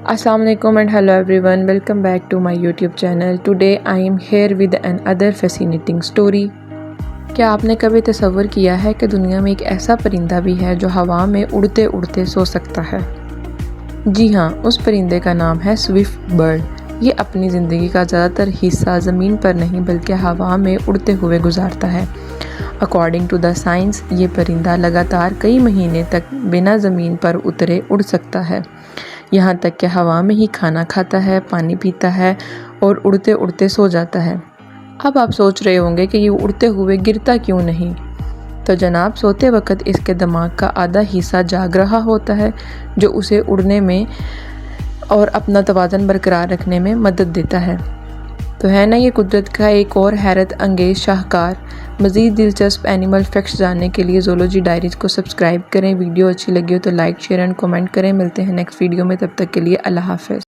Assalamualaikum and hello everyone, welcome back to my YouTube channel. Today I am here with another fascinating story. क्या आपने कभी तसव्वुर किया है कि दुनिया में एक ऐसा परिंदा भी है जो हवा में उड़ते उड़ते सो सकता है? जी हाँ, उस परिंदे का नाम है स्विफ्ट बर्ड। ये अपनी ज़िंदगी का ज़्यादातर हिस्सा ज़मीन पर नहीं बल्कि हवा में उड़ते हुए गुजारता है। अकॉर्डिंग टू द साइंस, ये परिंदा लगातार कई महीने तक बिना ज़मीन पर उतरे उड़ सकता है। यहाँ तक कि हवा में ही खाना खाता है, पानी पीता है और उड़ते उड़ते सो जाता है। अब आप सोच रहे होंगे कि ये उड़ते हुए गिरता क्यों नहीं? तो जनाब, सोते वक्त इसके दिमाग का आधा हिस्सा जाग रहा होता है जो उसे उड़ने में और अपना तवाज़न बरकरार रखने में मदद देता है। तो है ना ये कुदरत का एक और हैरत अंगेज़ शाहकार। मज़ीद दिलचस्प एनिमल फैक्ट्स जानने के लिए ज़ूलॉजी डायरीज़ को सब्सक्राइब करें। वीडियो अच्छी लगी हो तो लाइक, शेयर एंड कमेंट करें। मिलते हैं नेक्स्ट वीडियो में, तब तक के लिए अल्लाह हाफ़िज़।